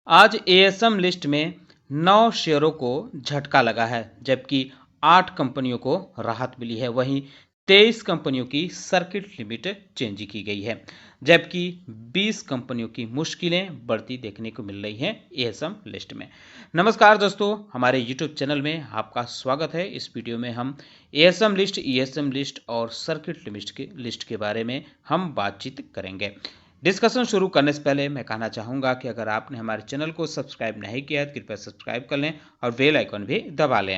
आज ASM list में 9 शेयरों को झटका लगा है, जबकि 8 कंपनियों को राहत मिली है। वहीं 23 कंपनियों की सर्किट लिमिट चेंज की गई है, जबकि 20 कंपनियों की मुश्किलें बढ़ती देखने को मिल रही हैं एएसएम लिस्ट में। नमस्कार दोस्तों, हमारे यूट्यूब चैनल में आपका स्वागत है। इस वीडियो में हम एएसएम लिस्ट, ईएसएम लिस्ट और सर्किट लिस्ट के बारे में हम बातचीत करेंगे। डिस्कशन शुरू करने से पहले मैं कहना चाहूँगा कि अगर आपने हमारे चैनल को सब्सक्राइब नहीं किया है तो कृपया सब्सक्राइब कर लें और बेल आइकन भी दबा लें।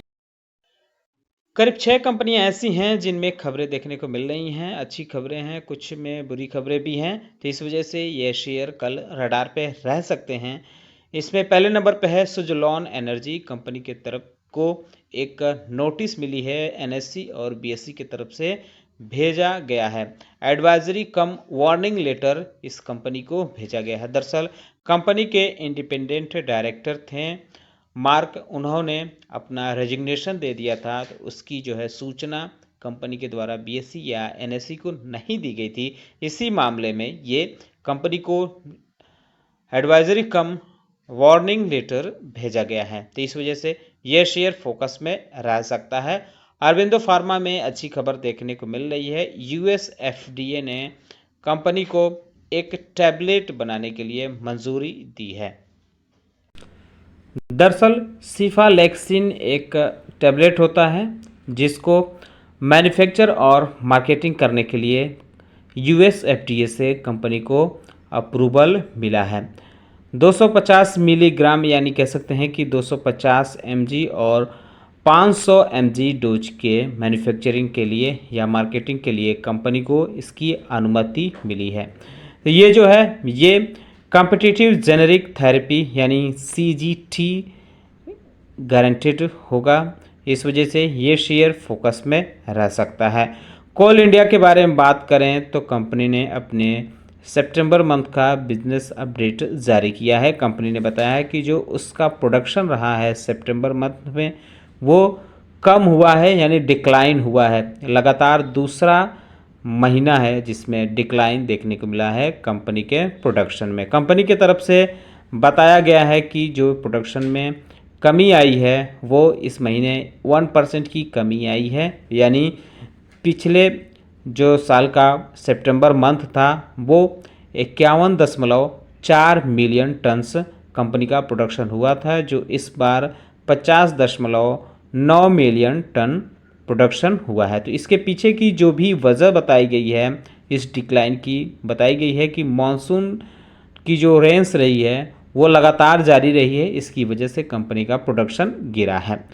करीब 6 कंपनियां ऐसी हैं जिनमें खबरें देखने को मिल रही हैं। अच्छी खबरें हैं, कुछ में बुरी खबरें भी हैं, तो इस वजह से ये शेयर कल रडार पे रह सकते हैं। इसमें पहले नंबर पे है सुज़लोन एनर्जी कंपनी की तरफ को एक नोटिस मिली है, एनएससी और बीएसई की तरफ से भेजा गया है। एडवाइजरी कम वार्निंग लेटर इस कंपनी को भेजा गया है। दरअसल कंपनी के इंडिपेंडेंट डायरेक्टर थे मार्क, उन्होंने अपना रेजिग्नेशन दे दिया था, तो उसकी जो है सूचना कंपनी के द्वारा बीएसई या एनएससी को नहीं दी गई थी। इसी मामले में ये कंपनी को एडवाइजरी कम वार्निंग लेटर भेजा गया है, तो इस वजह से यह शेयर फोकस में रह सकता है। अरबिंदो फार्मा में अच्छी खबर देखने को मिल रही है। यूएस एफडीए ने कंपनी को एक टैबलेट बनाने के लिए मंजूरी दी है। दरअसल सिफालेक्सिन एक टैबलेट होता है जिसको मैन्युफैक्चर और मार्केटिंग करने के लिए यूएस एफडीए से कंपनी को अप्रूवल मिला है। 250 मिलीग्राम यानी कह सकते हैं कि 250 mg और 500 mg डोज के मैन्युफैक्चरिंग के लिए या मार्केटिंग के लिए कंपनी को इसकी अनुमति मिली है। तो ये जो है ये कॉम्पिटिटिव जेनेरिक थेरेपी यानी सीजीटी गारंटेड होगा। इस वजह से ये शेयर फोकस में रह सकता है। कोल इंडिया के बारे में बात करें तो कंपनी ने अपने सितंबर मंथ का बिजनेस अपडेट जारी किया है। कंपनी ने बताया है कि जो उसका प्रोडक्शन रहा है सितंबर मंथ में वो कम हुआ है, यानी डिक्लाइन हुआ है। लगातार दूसरा महीना है जिसमें डिक्लाइन देखने को मिला है कंपनी के प्रोडक्शन में। कंपनी की तरफ से बताया गया है कि जो प्रोडक्शन में कमी आई है वो इस महीने 1% की कमी आई है, यानी पिछले जो साल का सितंबर मंथ था वो 51.4 मिलियन टन्स कंपनी का प्रोडक्शन हुआ था, जो इस बार 50.9 मिलियन टन प्रोडक्शन हुआ है। तो इसके पीछे की जो भी वजह बताई गई है इस डिक्लाइन की, बताई गई है कि मानसून की जो रेंज रही है वो लगातार जारी रही है, इसकी वजह से कंपनी का प्रोडक्शन गिरा है।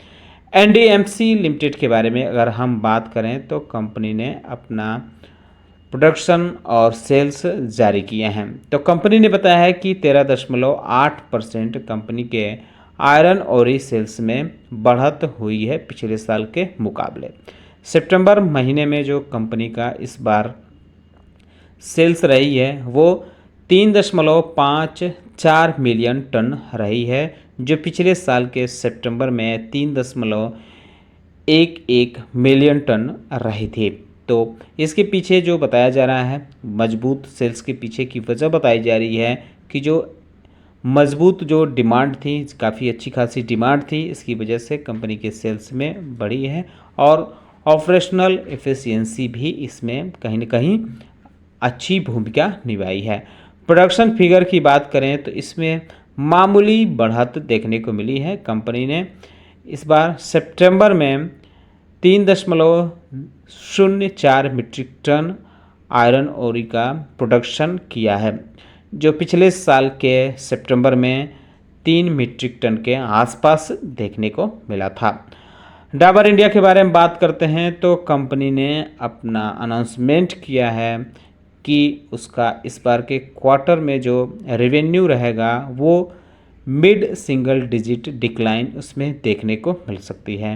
एनडीएमसी लिमिटेड के बारे में अगर हम बात करें तो कंपनी ने अपना प्रोडक्शन और सेल्स जारी किए हैं। तो कंपनी ने बताया है कि 13.8% कंपनी के आयरन ओरी सेल्स में बढ़त हुई है पिछले साल के मुकाबले। सितंबर महीने में जो कंपनी का इस बार सेल्स रही है वो 3.54 मिलियन टन रही है, जो पिछले साल के सितंबर में 3.11 मिलियन टन रही थी। तो इसके पीछे जो बताया जा रहा है, मजबूत सेल्स के पीछे की वजह बताई जा रही है कि जो मजबूत जो डिमांड थी, काफ़ी अच्छी खासी डिमांड थी, इसकी वजह से कंपनी के सेल्स में बढ़ी है और ऑपरेशनल एफिशिएंसी भी इसमें कहीं ना कहीं अच्छी भूमिका निभाई है। प्रोडक्शन फिगर की बात करें तो इसमें मामूली बढ़त देखने को मिली है। कंपनी ने इस बार सितंबर में 3.04 मीट्रिक टन आयरन ओरी का प्रोडक्शन किया है, जो पिछले साल के सितंबर में 3 मीट्रिक टन के आसपास देखने को मिला था। डाबर इंडिया के बारे में बात करते हैं तो कंपनी ने अपना अनाउंसमेंट किया है कि उसका इस बार के क्वार्टर में जो रेवेन्यू रहेगा वो मिड सिंगल डिजिट डिक्लाइन उसमें देखने को मिल सकती है।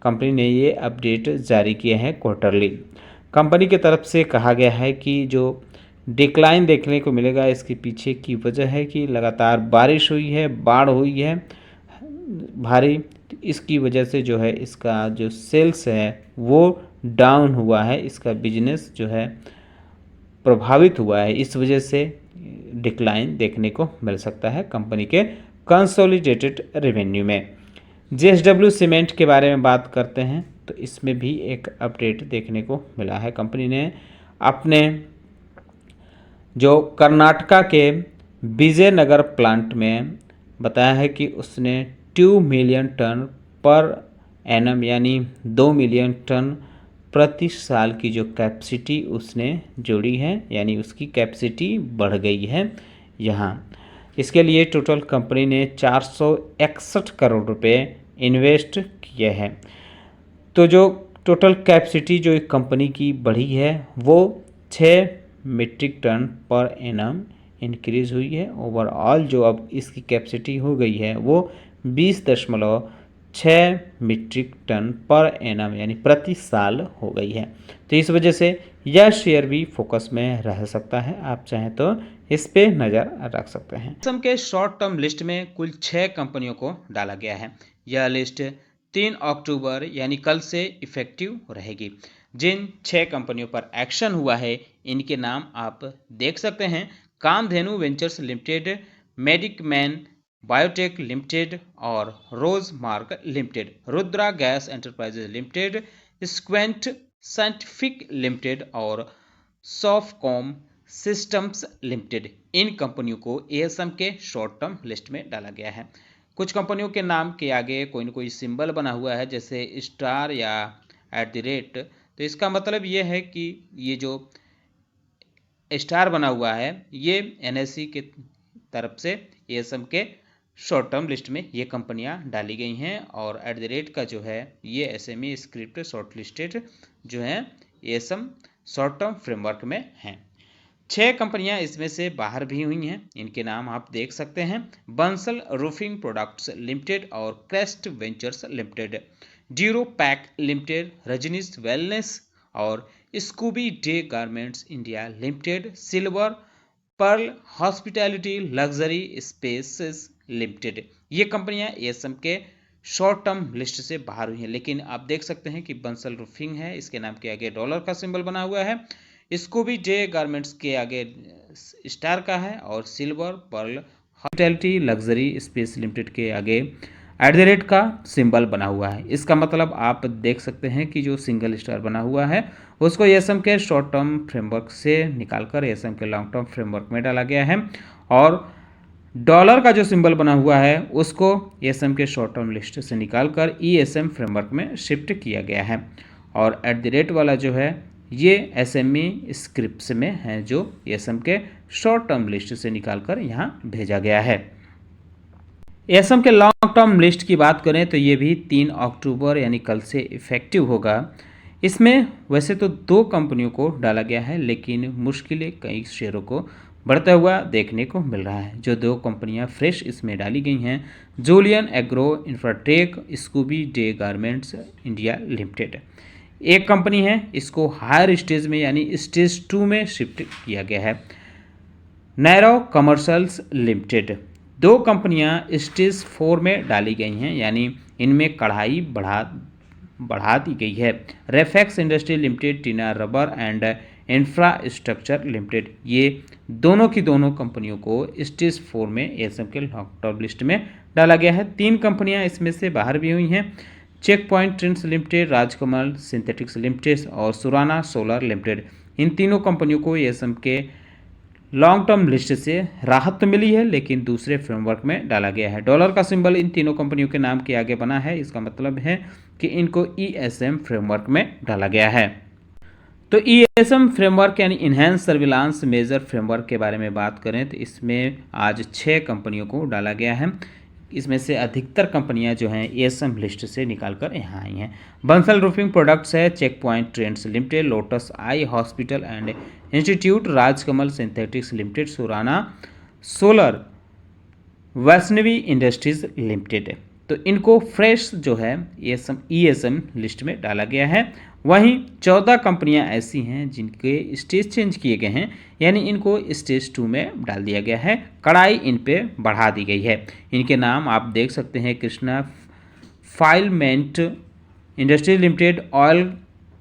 कंपनी ने ये अपडेट जारी किए हैं क्वार्टरली। कंपनी की तरफ से कहा गया है कि जो डिक्लाइन देखने को मिलेगा इसके पीछे की वजह है कि लगातार बारिश हुई है, बाढ़ हुई है भारी, इसकी वजह से जो है इसका जो सेल्स है वो डाउन हुआ है, इसका बिजनेस जो है प्रभावित हुआ है। इस वजह से डिक्लाइन देखने को मिल सकता है कंपनी के कंसोलिडेटेड रेवेन्यू में। JSW सीमेंट के बारे में बात करते हैं तो इसमें भी एक अपडेट देखने को मिला है। कंपनी ने अपने जो कर्नाटका के विजयनगर प्लांट में बताया है कि उसने 2 मिलियन टन पर एनम यानी 2 मिलियन टन प्रति साल की जो कैपेसिटी उसने जोड़ी है, यानी उसकी कैपेसिटी बढ़ गई है यहाँ। इसके लिए टोटल कंपनी ने 461 करोड़ रुपए इन्वेस्ट किए हैं। तो जो टोटल कैपेसिटी जो एक कंपनी की बढ़ी है वो 6 मीट्रिक टन पर एनम इंक्रीज हुई है। ओवरऑल जो अब इसकी कैपेसिटी हो गई है वो 20.6 मीट्रिक टन पर एनम यानी प्रति साल हो गई है। तो इस वजह से यह शेयर भी फोकस में रह सकता है, आप चाहें तो इस पे नज़र रख सकते हैं। असम के शॉर्ट टर्म लिस्ट में कुल 6 कंपनियों को डाला गया है। यह लिस्ट 3 अक्टूबर यानी कल से इफेक्टिव रहेगी। जिन 6 कंपनियों पर एक्शन हुआ है इनके नाम आप देख सकते हैं। Kamdhenu ventures limited, Medicamen biotech limited और Rose Merc limited, Rudra gas enterprises limited, Sequent scientific limited और सॉफ्टकॉम सिस्टम्स लिमिटेड। इन कंपनियों को ASM के शॉर्ट टर्म लिस्ट में डाला गया है। कुछ कंपनियों के नाम के आगे कोई न कोई सिंबल बना हुआ है, जैसे स्टार या @ तो इसका मतलब ये है कि ये जो स्टार बना हुआ है ये NSE के तरफ से ASM के शॉर्ट टर्म लिस्ट में ये कंपनियां डाली गई हैं। और @ का जो है ये SME स्क्रिप्ट शॉर्ट लिस्टेड जो है ASM शॉर्ट टर्म फ्रेमवर्क में हैं। 6 कंपनियां इसमें से बाहर भी हुई हैं। इनके नाम आप देख सकते हैं। बंसल रूफिंग प्रोडक्ट्स लिमिटेड और Crest ventures limited, Duropack limited, Rajnish wellness और Scoobee day garments India limited, silver pearl hospitality luxury spaces limited. ये कंपनियां ASM के शॉर्ट टर्म लिस्ट से बाहर हुई हैं। लेकिन आप देख सकते हैं कि बंसल रूफिंग है, इसके नाम के आगे डॉलर का सिंबल बना हुआ है। स्कूबी डे गारमेंट्स के आगे स्टार का है और silver pearl hospitality luxury space limited के आगे @ का सिंबल बना हुआ है। इसका मतलब आप देख सकते हैं कि जो सिंगल स्टार बना हुआ है उसको ASM के शॉर्ट टर्म फ्रेमवर्क से निकालकर ASM के लॉन्ग टर्म फ्रेमवर्क में डाला गया है और डॉलर का जो सिंबल बना हुआ है उसको ASM के शॉर्ट टर्म लिस्ट से निकालकर ESM फ्रेमवर्क में शिफ्ट किया गया है। और @ वाला जो है ये SME स्क्रिप्ट्स में है जो ASM के शॉर्ट टर्म लिस्ट से निकालकर यहाँ भेजा गया है। ASM के लॉन्ग टर्म लिस्ट की बात करें तो ये भी 3 अक्टूबर यानी कल से इफेक्टिव होगा। इसमें वैसे तो 2 कंपनियों को डाला गया है, लेकिन मुश्किलें कई शेयरों को बढ़ता हुआ देखने को मिल रहा है। जो 2 कंपनियां फ्रेश इसमें डाली गई हैं, Julian agro infratech, scooby day garments India limited. एक कंपनी है इसको हायर स्टेज में यानी स्टेज 2 में शिफ्ट किया गया है, नैरो कमर्शियल्स लिमिटेड। 2 कंपनियां स्टेज 4 में डाली गई हैं, यानी इनमें कढ़ाई बढ़ा दी गई है, Refex industry limited, Tina rubber and infrastructure limited. ये दोनों की दोनों कंपनियों को स्टेज 4 में ASM के लॉन्ग टर्म लिस्ट में डाला गया है। 3 कंपनियां इसमें से बाहर भी हुई हैं, check point trends limited, Rajkamal synthetics limited और सुराना सोलर लिमिटेड। इन तीनों कंपनियों को ASM के लॉन्ग टर्म लिस्ट से राहत तो मिली है, लेकिन दूसरे फ्रेमवर्क में डाला गया है। डॉलर का सिंबल इन तीनों कंपनियों के नाम के आगे बना है, इसका मतलब है कि इनको ESM फ्रेमवर्क में डाला गया है। तो ESM फ्रेमवर्क यानी इन्हेंस सर्विलांस मेजर फ्रेमवर्क के बारे में बात करें तो इसमें आज 6 कंपनियों को डाला गया है। इसमें से अधिकतर कंपनियां जो हैं ASM लिस्ट से निकालकर यहाँ आई हैं। बंसल रूफिंग प्रोडक्ट्स है, check point trends limited, lotus eye hospital and institute, Rajkamal synthetics limited, Surana solar, Vaishnavi industries limited. तो इनको फ्रेश जो है ESM लिस्ट में डाला गया है। वहीं 14 कंपनियां ऐसी हैं जिनके स्टेज चेंज किए गए हैं, यानी इनको स्टेज 2 में डाल दिया गया है, कड़ाई इन पे बढ़ा दी गई है। इनके नाम आप देख सकते हैं, Krishna filament industry limited, oil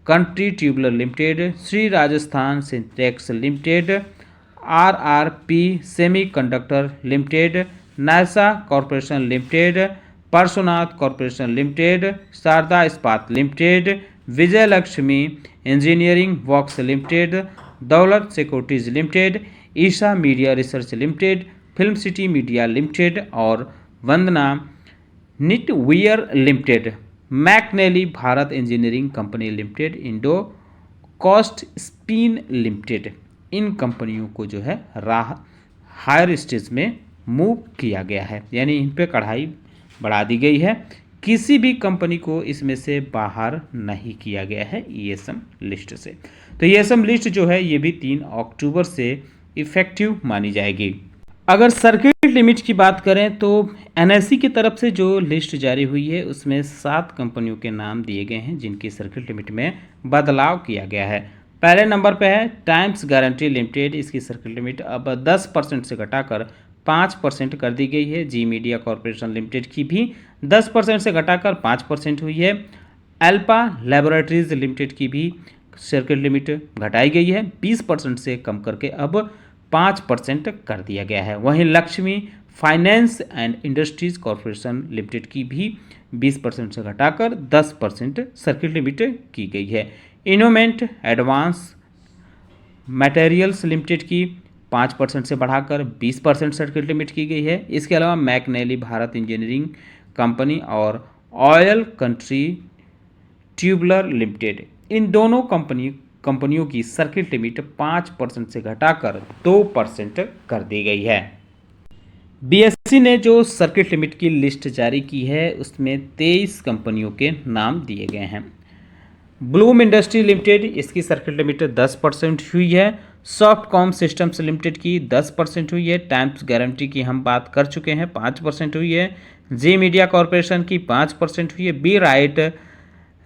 country tubular limited, Shri Rajasthan Syntex limited, RRP semiconductor limited, Naysa corporation limited, Parshunath corporation limited, Sharda Ispat limited, Vijay Laxmi engineering works limited, Daulat securities limited, Isha media research limited, film city media limited और Vandana knitwear limited, McNally Bharat engineering company limited, Indo Cotspin limited, इन कंपनियों को जो है higher stage में move किया गया है, यानी इन पे कढ़ाई बढ़ा दी गई है। किसी भी कंपनी को इसमें से बाहर नहीं किया गया है ईएसएम लिस्ट से। तो ईएसएम लिस्ट जो है ये भी 3 अक्टूबर से इफेक्टिव मानी जाएगी। अगर सर्किट लिमिट की बात करें तो एनएससी की तरफ से जो लिस्ट जारी हुई है उसमें 7 कंपनियों के नाम दिए गए हैं जिनकी सर्किट लिमिट में बदलाव किया गया है। पहले नंबर पे है टाइम्स गारंटी लिमिटेड, इसकी सर्किट लिमिट अब 10% से घटाकर 5% कर दी गई है। जी मीडिया कॉरपोरेशन लिमिटेड की भी 10% से घटाकर 5% हुई है। अल्पा लैबोरेटरीज लिमिटेड की भी सर्किट लिमिट घटाई गई है, 20% से कम करके अब 5% कर दिया गया है। वहीं Lakshmi finance and industries corporation limited की भी 20% से घटाकर 10% सर्किट लिमिट की गई है। इनोमेंट एडवांस मटेरियल्स लिमिटेड की 5% से बढ़ाकर 20% सर्किट लिमिट की गई है। इसके अलावा मैकनेली भारत इंजीनियरिंग कंपनी और ऑयल कंट्री ट्यूबलर लिमिटेड, इन दोनों कंपनियों की सर्किट लिमिट 5% से घटाकर 2% कर दी गई है। बीएससी ने जो सर्किट लिमिट की लिस्ट जारी की है उसमें 23 कंपनियों के नाम दिए गए हैं। ब्लूम इंडस्ट्री लिमिटेड, इसकी सर्किट लिमिट 10% हुई है। सॉफ्टकॉम सिस्टम्स लिमिटेड की 10% हुई है। टाइम्स गारंटी की हम बात कर चुके हैं, 5% हुई है। जी मीडिया कॉरपोरेशन की 5% हुई है। B right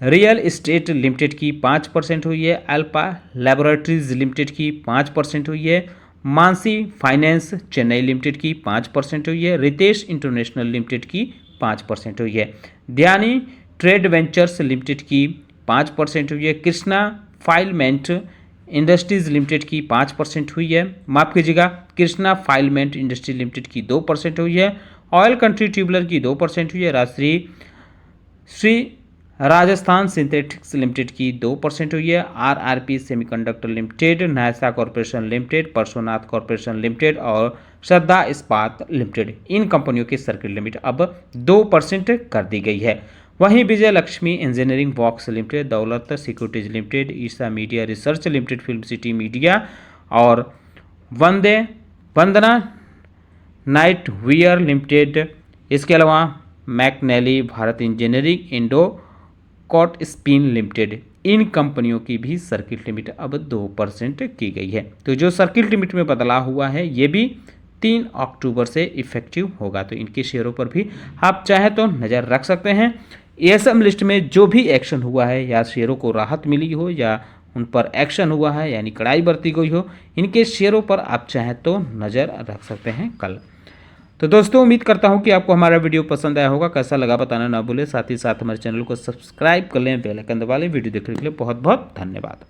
real estate limited की 5% हुई है। अल्पा लैबोरेटरीज लिमिटेड की 5% हुई है। मानसी फाइनेंस चेन्नई लिमिटेड की 5% हुई है। रितेश इंटरनेशनल लिमिटेड की 5% हुई है। ध्यानी ट्रेड वेंचर्स लिमिटेड की 5% हुई है। कृष्णा फाइलमेंट इंडस्ट्रीज लिमिटेड की 5% हुई है। माफ़ कीजिएगा, कृष्णा फाइलमेंट इंडस्ट्री लिमिटेड की 2% हुई है। ऑयल कंट्री ट्यूबलर की 2% हुई है। श्री राजस्थान सिंथेटिक्स लिमिटेड की 2% हुई है। R R P semiconductor limited, Naysa corporation limited, Parshunath corporation limited और श्रद्धा इस्पात लिमिटेड, इन कंपनियों की सर्किट लिमिट अब 2% कर दी गई है। वहीं Vijay Laxmi engineering works limited, Daulat securities limited, Isha media research limited, film city media और वंदना नाइटवियर लिमिटेड, इसके अलावा McNally Bharat engineering, Indo Cotspin limited, इन कंपनियों की भी सर्किट लिमिट अब 2% की गई है। तो जो सर्किट लिमिट में बदलाव हुआ है ये भी 3 अक्टूबर से इफेक्टिव होगा। तो इनके शेयरों पर भी आप चाहे तो नज़र रख सकते हैं। ईएसएम लिस्ट में जो भी एक्शन हुआ है, या शेयरों को राहत मिली हो या उन पर एक्शन हुआ है यानी कड़ाई बरती गई हो, इनके शेयरों पर आप चाहें तो नज़र रख सकते हैं कल। तो दोस्तों उम्मीद करता हूं कि आपको हमारा वीडियो पसंद आया होगा। कैसा लगा बताना ना भूलें। साथ ही साथ हमारे चैनल को सब्सक्राइब कर लें, बेल आइकन दबा लें। वीडियो देखने के लिए बहुत बहुत धन्यवाद।